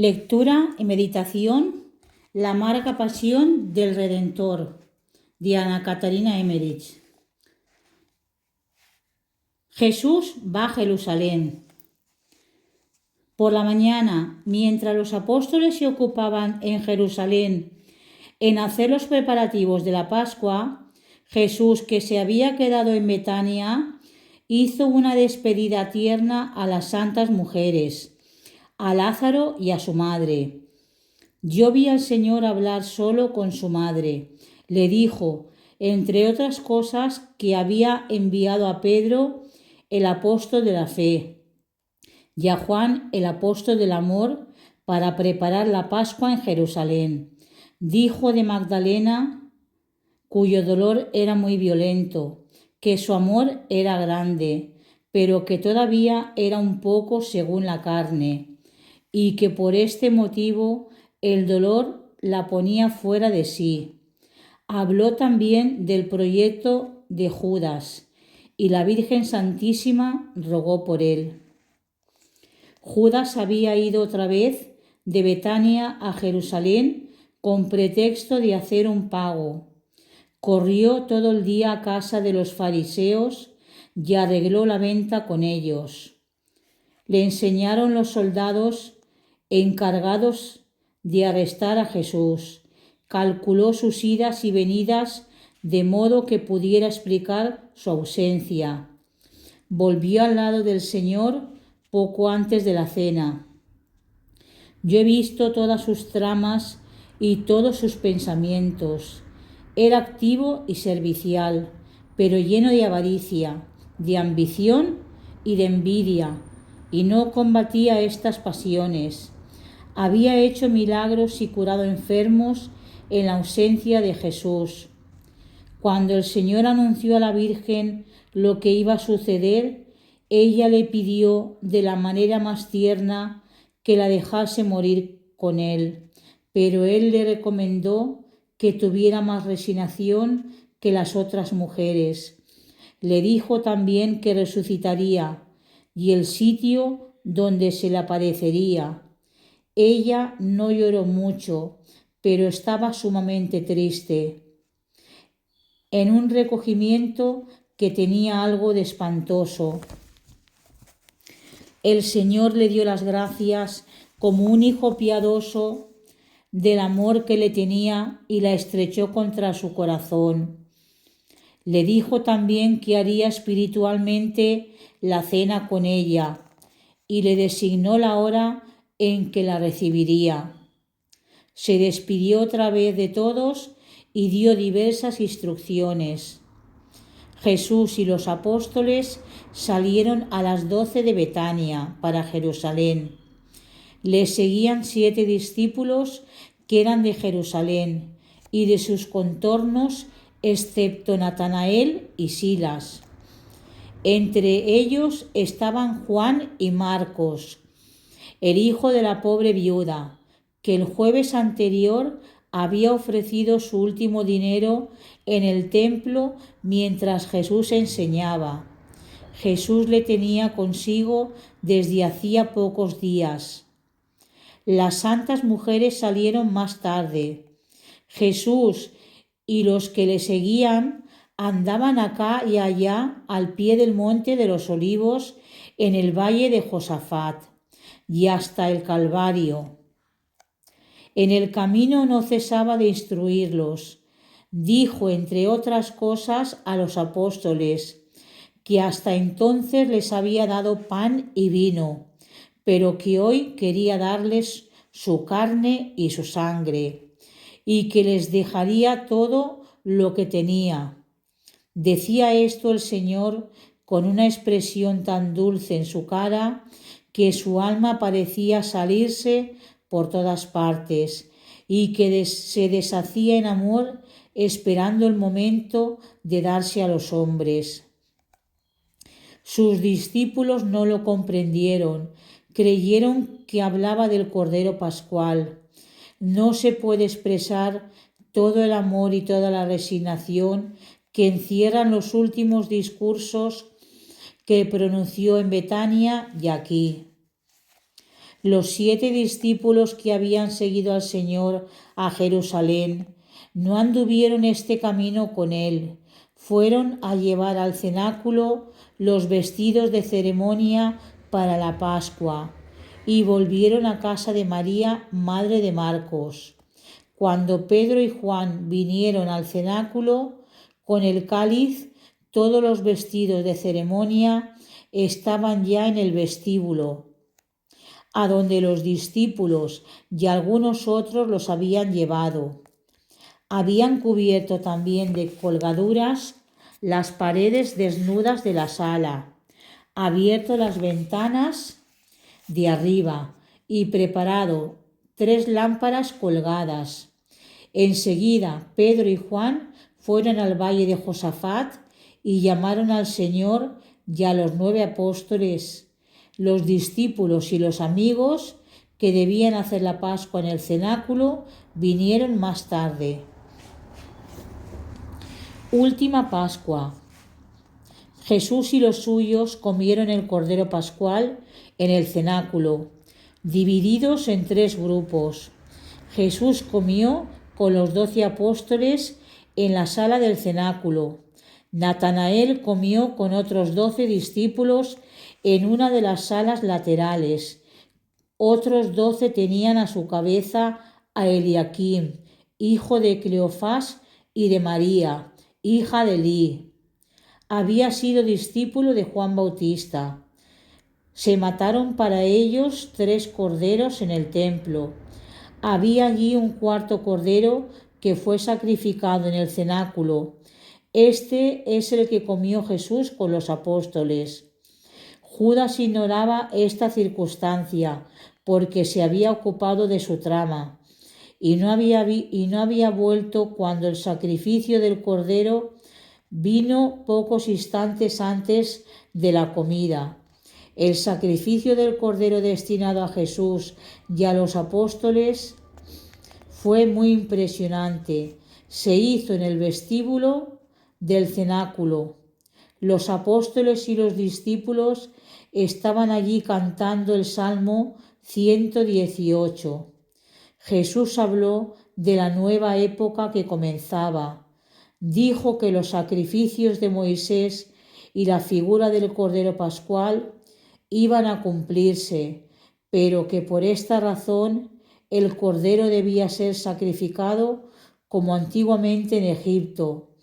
Lectura y meditación: La amarga pasión del Redentor, de Ana Catarina Emmerich. Jesús va a Jerusalén. Por la mañana, mientras los apóstoles se ocupaban en Jerusalén en hacer los preparativos de la Pascua, Jesús, que se había quedado en Betania, hizo una despedida tierna a las santas mujeres, a Lázaro y a su madre. Yo vi al Señor hablar solo con su madre. Le dijo, entre otras cosas, que había enviado a Pedro, el apóstol de la fe, y a Juan, el apóstol del amor, para preparar la Pascua en Jerusalén. Dijo de Magdalena, cuyo dolor era muy violento, que su amor era grande, pero que todavía era un poco según la carne, y que por este motivo el dolor la ponía fuera de sí. Habló también del proyecto de Judas, y la Virgen Santísima rogó por él. Judas había ido otra vez de Betania a Jerusalén con pretexto de hacer un pago. Corrió todo el día a casa de los fariseos y arregló la venta con ellos. Le enseñaron los soldados encargados de arrestar a Jesús. Calculó sus idas y venidas de modo que pudiera explicar su ausencia. Volvió al lado del Señor poco antes de la cena. Yo he visto todas sus tramas y todos sus pensamientos. Era activo y servicial, pero lleno de avaricia, de ambición y de envidia, y no combatía estas pasiones. Había hecho milagros y curado enfermos en la ausencia de Jesús. Cuando el Señor anunció a la Virgen lo que iba a suceder, ella le pidió de la manera más tierna que la dejase morir con él, pero él le recomendó que tuviera más resignación que las otras mujeres. Le dijo también que resucitaría y el sitio donde se le aparecería. Ella no lloró mucho, pero estaba sumamente triste, en un recogimiento que tenía algo de espantoso. El Señor le dio las gracias como un hijo piadoso del amor que le tenía y la estrechó contra su corazón. Le dijo también que haría espiritualmente la cena con ella y le designó la hora en que la recibiría. Se despidió otra vez de todos y dio diversas instrucciones. Jesús y los apóstoles salieron a las 12 de Betania para Jerusalén. Le seguían 7 discípulos que eran de Jerusalén y de sus contornos, excepto Natanael y Silas. Entre ellos estaban Juan y Marcos, el hijo de la pobre viuda, que el jueves anterior había ofrecido su último dinero en el templo mientras Jesús enseñaba. Jesús le tenía consigo desde hacía pocos días. Las santas mujeres salieron más tarde. Jesús y los que le seguían andaban acá y allá al pie del monte de los Olivos en el valle de Josafat y hasta el Calvario. En el camino no cesaba de instruirlos. Dijo, entre otras cosas, a los apóstoles que hasta entonces les había dado pan y vino, pero que hoy quería darles su carne y su sangre, y que les dejaría todo lo que tenía. Decía esto el Señor con una expresión tan dulce en su cara que su alma parecía salirse por todas partes y que se deshacía en amor esperando el momento de darse a los hombres. Sus discípulos no lo comprendieron, creyeron que hablaba del Cordero Pascual. No se puede expresar todo el amor y toda la resignación que encierran los últimos discursos que pronunció en Betania y aquí. Los 7 discípulos que habían seguido al Señor a Jerusalén no anduvieron este camino con él. Fueron a llevar al cenáculo los vestidos de ceremonia para la Pascua y volvieron a casa de María, madre de Marcos. Cuando Pedro y Juan vinieron al cenáculo con el cáliz, todos los vestidos de ceremonia estaban ya en el vestíbulo, a donde los discípulos y algunos otros los habían llevado. Habían cubierto también de colgaduras las paredes desnudas de la sala, abierto las ventanas de arriba y preparado 3 lámparas colgadas. Enseguida Pedro y Juan fueron al valle de Josafat y llamaron al Señor y a los 9 apóstoles. Los discípulos y los amigos que debían hacer la Pascua en el cenáculo vinieron más tarde. Última Pascua. Jesús y los suyos comieron el cordero pascual en el cenáculo, divididos en 3 grupos. Jesús comió con los 12 apóstoles en la sala del cenáculo. Natanael comió con otros 12 discípulos en una de las salas laterales. Otros 12 tenían a su cabeza a Eliaquim, hijo de Cleofás, y de María, hija de Elí. Había sido discípulo de Juan Bautista. Se mataron para ellos 3 corderos en el templo. Había allí un 4º cordero que fue sacrificado en el cenáculo. Este es el que comió Jesús con los apóstoles. Judas ignoraba esta circunstancia porque se había ocupado de su trama y no había vuelto cuando el sacrificio del cordero vino pocos instantes antes de la comida. El sacrificio del cordero destinado a Jesús y a los apóstoles fue muy impresionante. Se hizo en el vestíbulo del cenáculo. Los apóstoles y los discípulos estaban allí cantando el Salmo 118. Jesús habló de la nueva época que comenzaba. Dijo que los sacrificios de Moisés y la figura del Cordero Pascual iban a cumplirse, pero que por esta razón el Cordero debía ser sacrificado como antiguamente en Egipto,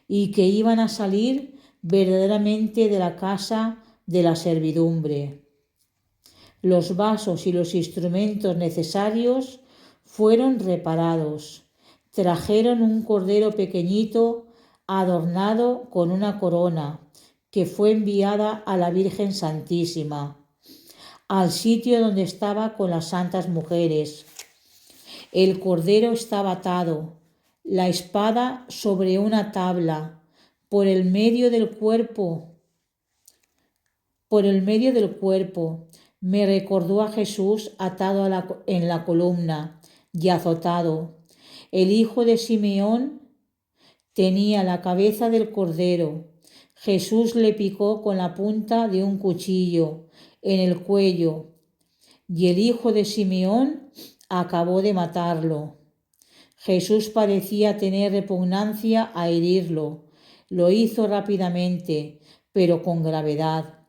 y que iban a salir verdaderamente de la casa de la servidumbre. Los vasos y los instrumentos necesarios fueron reparados. Trajeron un cordero pequeñito adornado con una corona, que fue enviada a la Virgen Santísima, al sitio donde estaba con las santas mujeres. El cordero estaba atado, la espada sobre una tabla, por el medio del cuerpo. Me recordó a Jesús atado en la columna y azotado. El hijo de Simeón tenía la cabeza del cordero. Jesús le picó con la punta de un cuchillo en el cuello y el hijo de Simeón acabó de matarlo. Jesús parecía tener repugnancia a herirlo. Lo hizo rápidamente, pero con gravedad.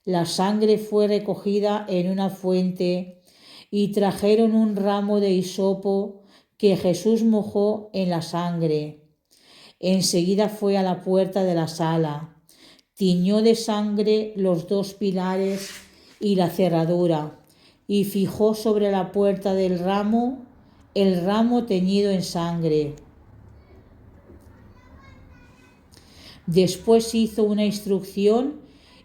La sangre fue recogida en una fuente y trajeron un ramo de hisopo que Jesús mojó en la sangre. Enseguida fue a la puerta de la sala, tiñó de sangre los 2 pilares y la cerradura, y fijó sobre la puerta del ramo el ramo teñido en sangre. Después hizo una instrucción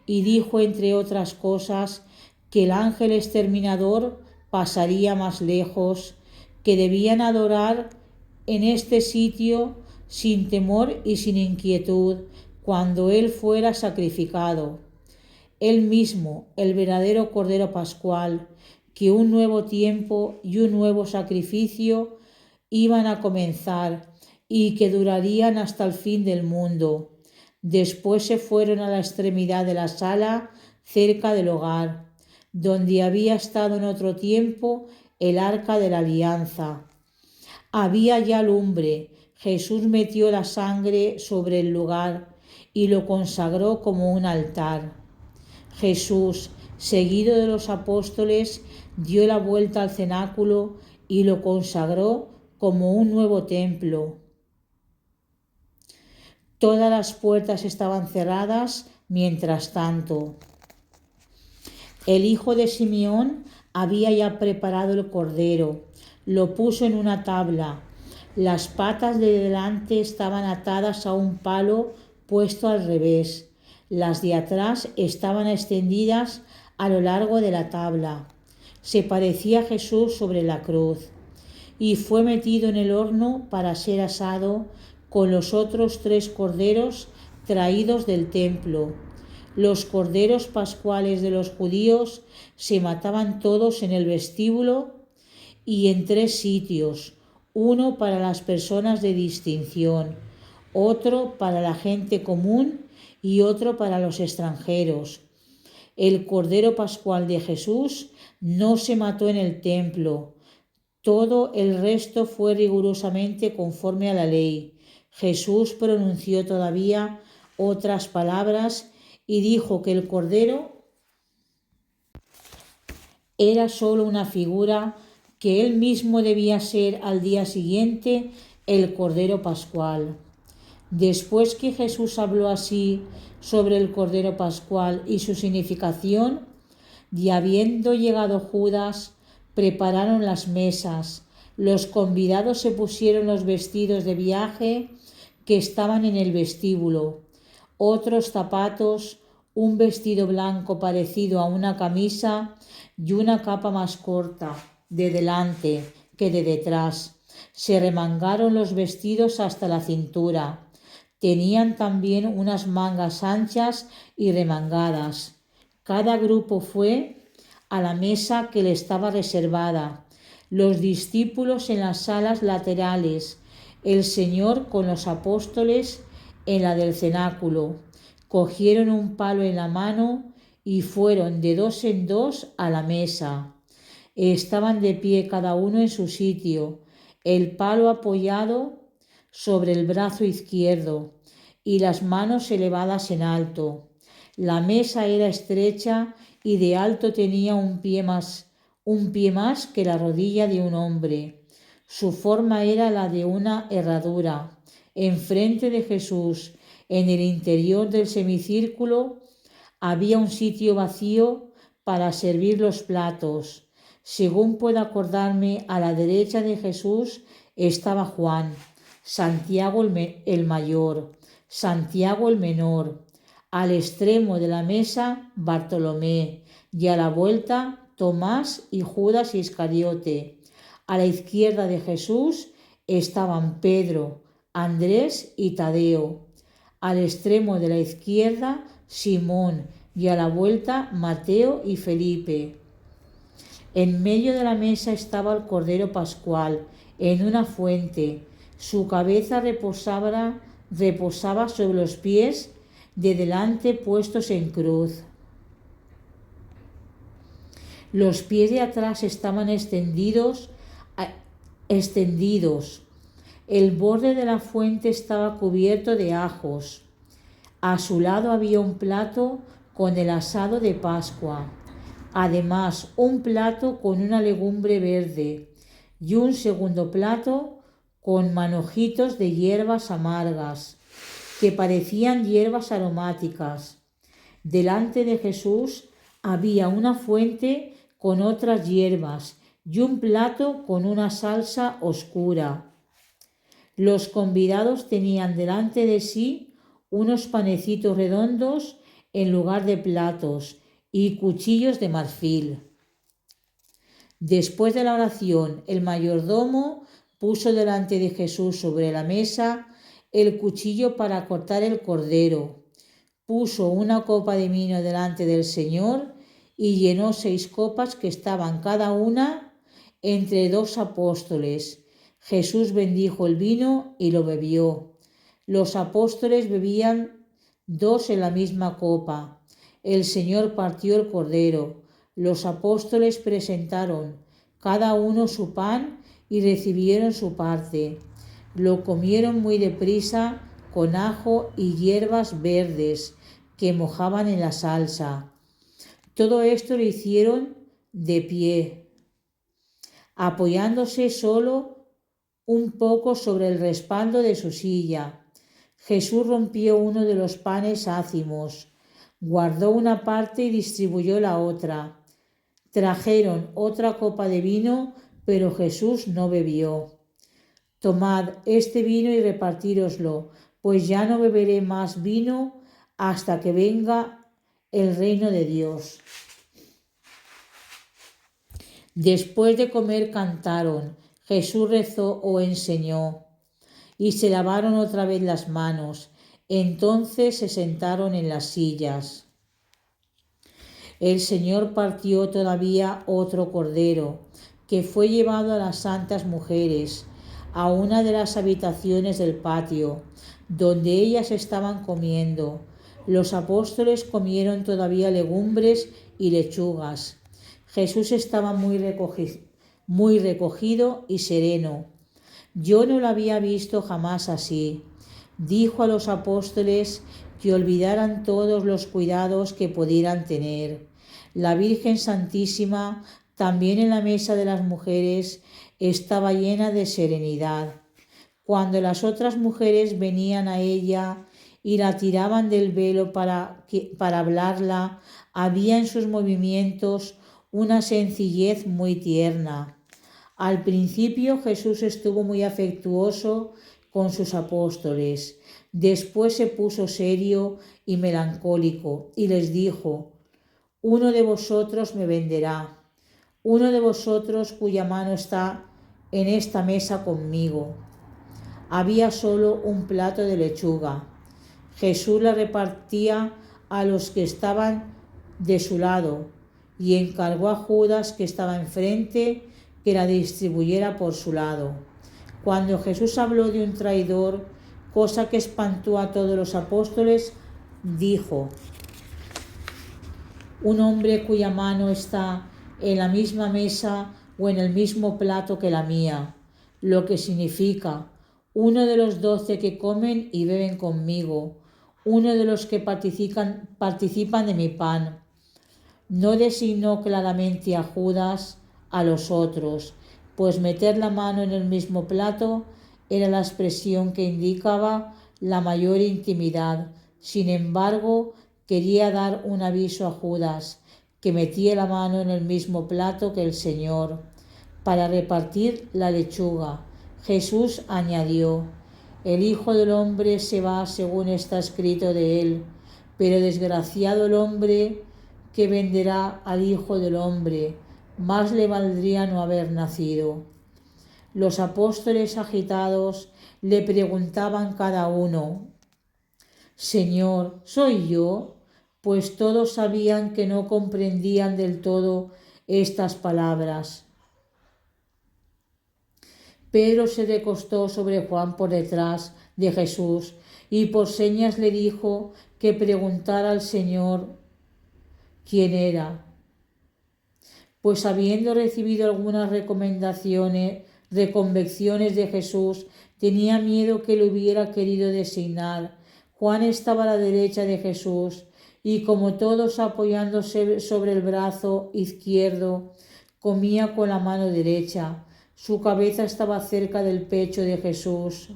y dijo, entre otras cosas, que el ángel exterminador pasaría más lejos, que debían adorar en este sitio sin temor y sin inquietud cuando él fuera sacrificado. Él mismo, el verdadero Cordero Pascual, que un nuevo tiempo y un nuevo sacrificio iban a comenzar y que durarían hasta el fin del mundo. Después se fueron a la extremidad de la sala, cerca del hogar. donde había estado en otro tiempo el arca de la alianza. Había ya lumbre. Jesús metió la sangre sobre el lugar y lo consagró como un altar. Jesús, seguido de los apóstoles, dio la vuelta al cenáculo y lo consagró como un nuevo templo. Todas las puertas estaban cerradas mientras tanto. El hijo de Simeón había ya preparado el cordero, lo puso en una tabla. Las patas de delante estaban atadas a un palo puesto al revés. Las de atrás estaban extendidas a lo largo de la tabla. Se parecía a Jesús sobre la cruz. Y fue metido en el horno para ser asado con los otros 3 corderos traídos del templo. Los corderos pascuales de los judíos se mataban todos en el vestíbulo y en 3 sitios, uno para las personas de distinción, otro para la gente común y otro para los extranjeros. El cordero pascual de Jesús no se mató en el templo. Todo el resto fue rigurosamente conforme a la ley. Jesús pronunció todavía otras palabras y dijo que el cordero era solo una figura, que él mismo debía ser al día siguiente el cordero pascual. Después que Jesús habló así sobre el cordero pascual y su significación, y habiendo llegado Judas, prepararon las mesas. Los convidados se pusieron los vestidos de viaje que estaban en el vestíbulo, otros zapatos, un vestido blanco parecido a una camisa y una capa más corta de delante que de detrás. Se remangaron los vestidos hasta la cintura. Tenían también unas mangas anchas y remangadas. Cada grupo fue a la mesa que le estaba reservada, los discípulos en las salas laterales, el Señor con los apóstoles en la del cenáculo. Cogieron un palo en la mano y fueron de 2 en 2 a la mesa. Estaban de pie cada uno en su sitio, el palo apoyado sobre el brazo izquierdo y las manos elevadas en alto. La mesa era estrecha y de alto tenía un pie más que la rodilla de un hombre. Su forma era la de una herradura. Enfrente de Jesús, en el interior del semicírculo, había un sitio vacío para servir los platos. Según puedo acordarme, a la derecha de Jesús estaba Juan, Santiago el mayor, Santiago el menor, al extremo de la mesa Bartolomé y a la vuelta Tomás y Judas Iscariote. A la izquierda de Jesús estaban Pedro, Andrés y Tadeo. Al extremo de la izquierda Simón y a la vuelta Mateo y Felipe. En medio de la mesa estaba el cordero pascual en una fuente. Su cabeza reposaba sobre los pies de delante puestos en cruz. Los pies de atrás estaban extendidos. El borde de la fuente estaba cubierto de ajos. A su lado había un plato con el asado de Pascua. Además, un plato con una legumbre verde y un segundo plato con manojitos de hierbas amargas, que parecían hierbas aromáticas. Delante de Jesús había una fuente con otras hierbas y un plato con una salsa oscura. Los convidados tenían delante de sí unos panecitos redondos en lugar de platos y cuchillos de marfil. Después de la oración, el mayordomo puso delante de Jesús sobre la mesa el cuchillo para cortar el cordero. Puso una copa de vino delante del Señor y llenó 6 copas que estaban cada una entre 2 apóstoles. Jesús bendijo el vino y lo bebió. Los apóstoles bebían 2 en la misma copa. El Señor partió el cordero, Los apóstoles presentaron cada uno su pan y recibieron su parte. Lo comieron muy deprisa con ajo y hierbas verdes que mojaban en la salsa. Todo esto lo hicieron de pie, apoyándose solo un poco sobre el respaldo de su silla. Jesús rompió uno de los panes ácimos, guardó una parte y distribuyó la otra. Trajeron otra copa de vino, pero Jesús no bebió. Tomad este vino y repartíroslo, pues ya no beberé más vino hasta que venga el reino de Dios. Después de comer cantaron, Jesús rezó o enseñó, y se lavaron otra vez las manos. Entonces se sentaron en las sillas. El Señor partió todavía otro cordero, que fue llevado a las santas mujeres, a una de las habitaciones del patio, donde ellas estaban comiendo. Los apóstoles comieron todavía legumbres y lechugas. Jesús estaba muy recogido y sereno. Yo no lo había visto jamás así. Dijo a los apóstoles que olvidaran todos los cuidados que pudieran tener. La Virgen Santísima, también en la mesa de las mujeres, estaba llena de serenidad. Cuando las otras mujeres venían a ella y la tiraban del velo para hablarla, había en sus movimientos una sencillez muy tierna. Al principio Jesús estuvo muy afectuoso con sus apóstoles. Después se puso serio y melancólico y les dijo: uno de vosotros me venderá, uno de vosotros cuya mano está en esta mesa conmigo. Había solo un plato de lechuga. Jesús la repartía a los que estaban de su lado y encargó a Judas, que estaba enfrente, que la distribuyera por su lado. Cuando Jesús habló de un traidor, cosa que espantó a todos los apóstoles, dijo: un hombre cuya mano está en la misma mesa o en el mismo plato que la mía, lo que significa uno de los 12 que comen y beben conmigo, uno de los que participan de mi pan. No designó claramente a Judas a los otros, pues meter la mano en el mismo plato era la expresión que indicaba la mayor intimidad. Sin embargo, quería dar un aviso a Judas, que metía la mano en el mismo plato que el Señor, para repartir la lechuga. Jesús añadió: el Hijo del Hombre se va según está escrito de él, pero desgraciado el hombre que venderá al Hijo del Hombre, más le valdría no haber nacido. Los apóstoles agitados le preguntaban cada uno: Señor, ¿soy yo? Pues todos sabían que no comprendían del todo estas palabras. Pedro se recostó sobre Juan por detrás de Jesús y por señas le dijo que preguntara al Señor quién era. Pues habiendo recibido algunas reconvenciones de Jesús, tenía miedo que le hubiera querido designar. Juan estaba a la derecha de Jesús y, como todos apoyándose sobre el brazo izquierdo, comía con la mano derecha. Su cabeza estaba cerca del pecho de Jesús.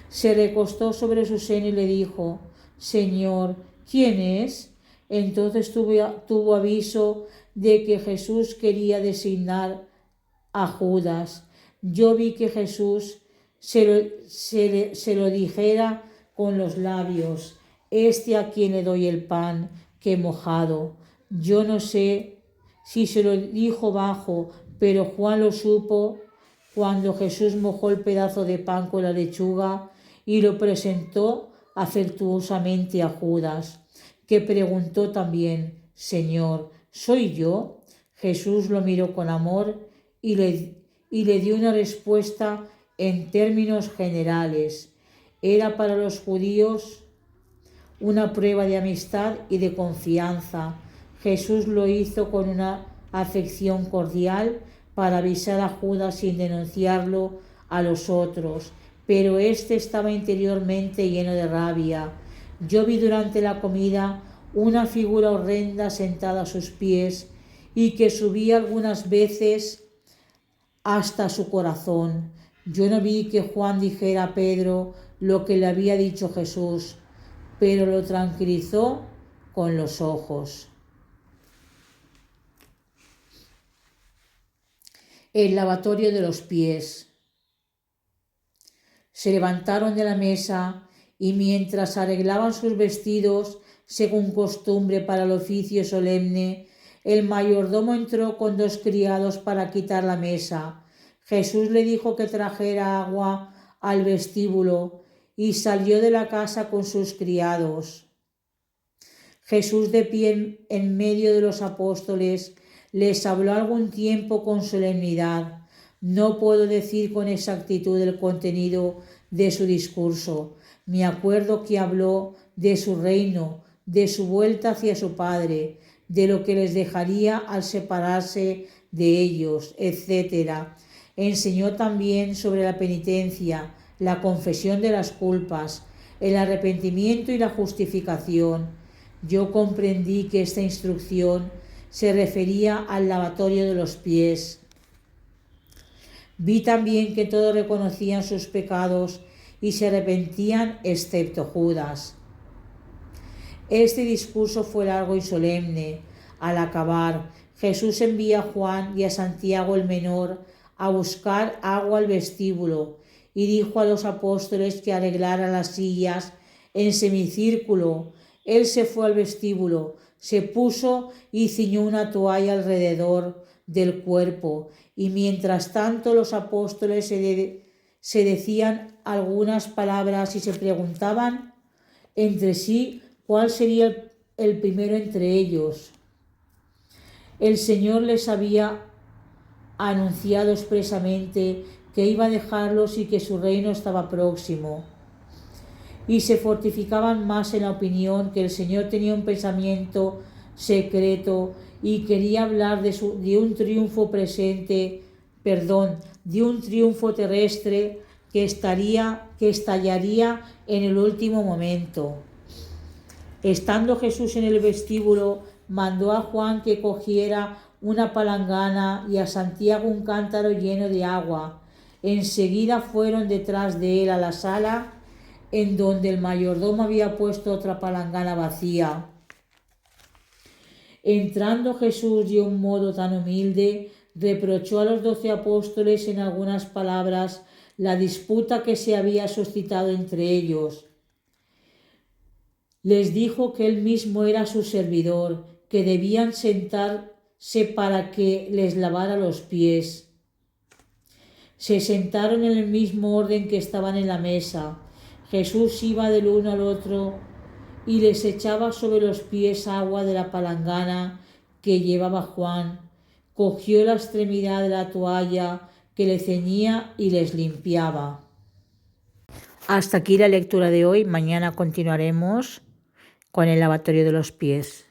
Se recostó sobre su seno y le dijo: Señor, ¿quién es? Entonces tuvo aviso de que Jesús quería designar a Judas. Yo vi que Jesús se lo dijera con los labios: este a quien le doy el pan que he mojado. Yo no sé si se lo dijo bajo, pero Juan lo supo cuando Jesús mojó el pedazo de pan con la lechuga y lo presentó afectuosamente a Judas, que preguntó también: Señor, ¿soy yo? Jesús lo miró con amor y le dio una respuesta en términos generales. Era para los judíos una prueba de amistad y de confianza. Jesús lo hizo con una afección cordial para avisar a Judas sin denunciarlo a los otros, pero éste estaba interiormente lleno de rabia. Yo vi durante la comida una figura horrenda sentada a sus pies y que subía algunas veces hasta su corazón. Yo no vi que Juan dijera a Pedro lo que le había dicho Jesús, pero lo tranquilizó con los ojos. El lavatorio de los pies. Se levantaron de la mesa y mientras arreglaban sus vestidos, según costumbre para el oficio solemne, el mayordomo entró con 2 criados para quitar la mesa. Jesús le dijo que trajera agua al vestíbulo y salió de la casa con sus criados. Jesús, de pie en medio de los apóstoles, les habló algún tiempo con solemnidad. No puedo decir con exactitud el contenido de su discurso. Me acuerdo que habló de su reino, de su vuelta hacia su Padre, de lo que les dejaría al separarse de ellos, etc. Enseñó también sobre la penitencia, la confesión de las culpas, el arrepentimiento y la justificación. Yo comprendí que esta instrucción se refería al lavatorio de los pies. Vi también que todos reconocían sus pecados y se arrepentían excepto Judas. Este discurso fue largo y solemne. Al acabar, Jesús envía a Juan y a Santiago el menor a buscar agua al vestíbulo y dijo a los apóstoles que arreglaran las sillas en semicírculo. Él se fue al vestíbulo, se puso y ciñó una toalla alrededor del cuerpo, y mientras tanto los apóstoles se decían algunas palabras y se preguntaban entre sí cuál sería el primero entre ellos. El Señor les había anunciado expresamente que iba a dejarlos y que su reino estaba próximo. Y se fortificaban más en la opinión que el Señor tenía un pensamiento secreto y quería hablar de un triunfo terrestre que estallaría en el último momento. Estando Jesús en el vestíbulo, mandó a Juan que cogiera una palangana y a Santiago un cántaro lleno de agua. Enseguida fueron detrás de él a la sala en donde el mayordomo había puesto otra palangana vacía. Entrando Jesús de un modo tan humilde, reprochó a los 12 apóstoles en algunas palabras la disputa que se había suscitado entre ellos. Les dijo que él mismo era su servidor, que debían sentarse para que les lavara los pies. Se sentaron en el mismo orden que estaban en la mesa. Jesús iba del uno al otro y les echaba sobre los pies agua de la palangana que llevaba Juan. Cogió la extremidad de la toalla que le ceñía y les limpiaba. Hasta aquí la lectura de hoy. Mañana continuaremos con el lavatorio de los pies.